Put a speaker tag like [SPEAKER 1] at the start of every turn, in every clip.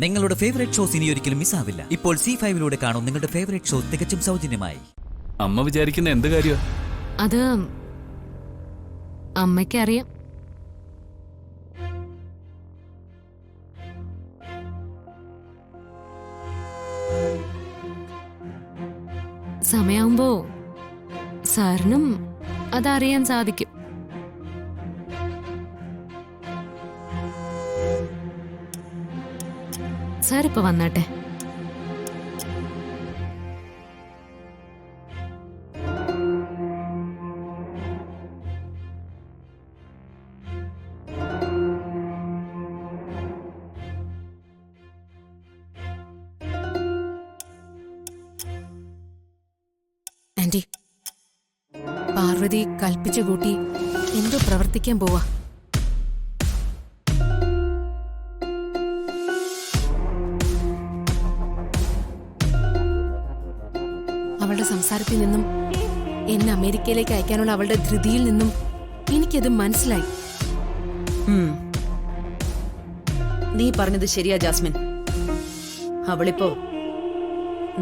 [SPEAKER 1] നിങ്ങളുടെ favourite shows ഇനി ഒരിക്കലും മിസ്സാവില്ല. ഇപ്പോൾ C5 കാണും നിങ്ങളുടെ ഫേവറേറ്റ് ഷോ തികച്ചും സൗജന്യമായി.
[SPEAKER 2] അമ്മ വിചാരിക്കുന്ന എന്ത് കാര്യമാ?
[SPEAKER 3] അത് അമ്മയ്ക്കറിയാം. സമയാവുമ്പോ സാറിനും അതറിയാൻ സാധിക്കും. സാറിപ്പോ വന്നാട്ടെ.
[SPEAKER 4] ആന്റി, പാർവതി കൽപ്പിച്ചു കൂട്ടി എന്തോ പ്രവർത്തിക്കാൻ പോവാ. അവളുടെ സംസാരത്തിൽ നിന്നും എന്നെ അമേരിക്കയിലേക്ക് അയക്കാനുള്ള അവളുടെ ധൃതിയിൽ നിന്നും എനിക്കത് മനസ്സിലായി.
[SPEAKER 5] നീ പറഞ്ഞത് ശരിയാ ജാസ്മിൻ. അവളിപ്പോ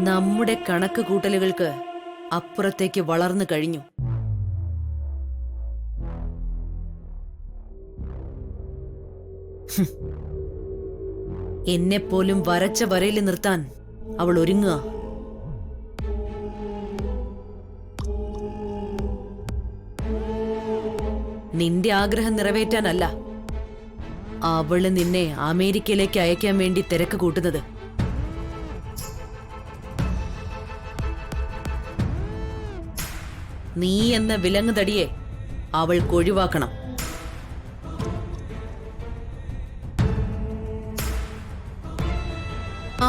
[SPEAKER 5] നമ്മുടെ കണക്ക് കൂട്ടലുകൾക്ക് അപ്പുറത്തേക്ക് വളർന്നു കഴിഞ്ഞു. എന്നെപ്പോലും വരച്ച വരയിൽ നിർത്താൻ അവൾ ഒരുങ്ങുക. നിന്റെ ആഗ്രഹം നിറവേറ്റാനല്ല അവള് നിന്നെ അമേരിക്കയിലേക്ക് അയക്കാൻ വേണ്ടി തിരക്ക് കൂട്ടുന്നത്. നീ എന്ന വിലങ്ങ് തടിയെ അവൾക്ക് ഒഴിവാക്കണം.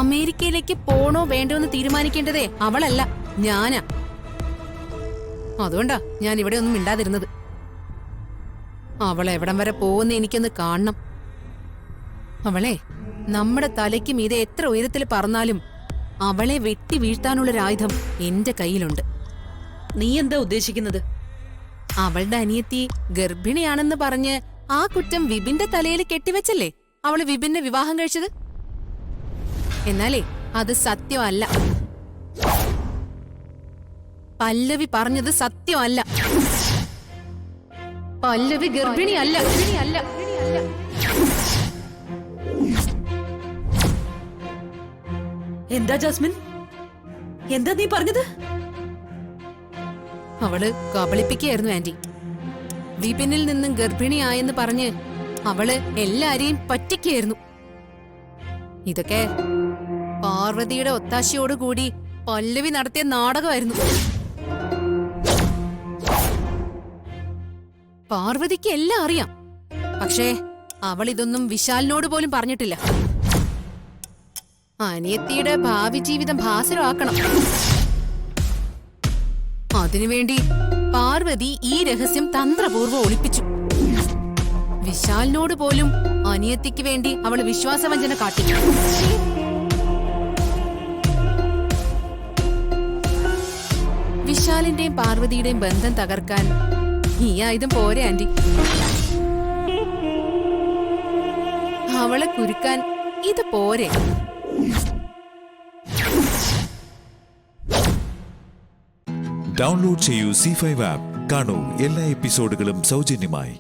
[SPEAKER 4] അമേരിക്കയിലേക്ക് പോണോ വേണ്ടോ എന്ന് തീരുമാനിക്കേണ്ടതേ അവളല്ല, ഞാനാ. അതുകൊണ്ടാ ഞാൻ ഇവിടെ ഒന്നും മിണ്ടാതിരുന്നത്. അവൾ എവിടം വരെ പോകുന്ന എനിക്കൊന്ന് കാണണം. അവളെ നമ്മുടെ തലയ്ക്ക് മീതെ എത്ര ഉയരത്തിൽ പറന്നാലും അവളെ വെട്ടി വീഴ്ത്താനുള്ളൊരായുധം എന്റെ കയ്യിലുണ്ട്.
[SPEAKER 5] നീ എന്താ ഉദ്ദേശിക്കുന്നത്?
[SPEAKER 4] അവളുടെ അനിയത്തി ഗർഭിണിയാണെന്ന് പറഞ്ഞ് ആ കുറ്റം വിപിന്റെ തലയിൽ കെട്ടിവെച്ചല്ലേ അവള് വിപിനെ വിവാഹം കഴിച്ചത്. എന്നാലേ അത് സത്യമല്ല. പല്ലവി പറഞ്ഞത് സത്യമല്ല. പല്ലവി ഗർഭിണിയല്ല.
[SPEAKER 5] എന്താ ജാസ്മിൻ, എന്താ നീ പറഞ്ഞത്?
[SPEAKER 4] അവള് കബളിപ്പിക്കുകയായിരുന്നു ആന്റി. വിപിനിൽ നിന്നും ഗർഭിണിയായെന്ന് പറഞ്ഞ് അവള് എല്ലാരെയും പറ്റിക്കുകയായിരുന്നു. ഇതൊക്കെ പാർവതിയുടെ ഒത്താശയോടുകൂടി പല്ലവി നടത്തിയ നാടകമായിരുന്നു. പാർവതിക്ക് എല്ലാം അറിയാം. പക്ഷേ അവൾ ഇതൊന്നും വിശാലിനോട് പോലും പറഞ്ഞിട്ടില്ല. അനിയത്തിയുടെ ഭാവി ജീവിതം ഭാസുരമാക്കണം. അതിനുവേണ്ടി പാർവതി ഈ രഹസ്യം തന്ത്രപൂർവ്വം ഒളിപ്പിച്ചു. വിശാലിനോട് പോലും അനിയത്തിക്ക് വേണ്ടി അവൾ വിശ്വാസവഞ്ചന കാട്ടി. വിശാലിന്റെയും പാർവതിയുടെയും ബന്ധം തകർക്കാൻ ഈ ആയുധം പോരെ ആന്റി. അവളെ കുരുക്കാൻ ഇത് പോരെ.
[SPEAKER 6] ഡൗൺലോഡ് ചെയ്യൂ C5 ആപ്പ്. കാണൂ എല്ലാ എപ്പിസോഡുകളും സൗജന്യമായി.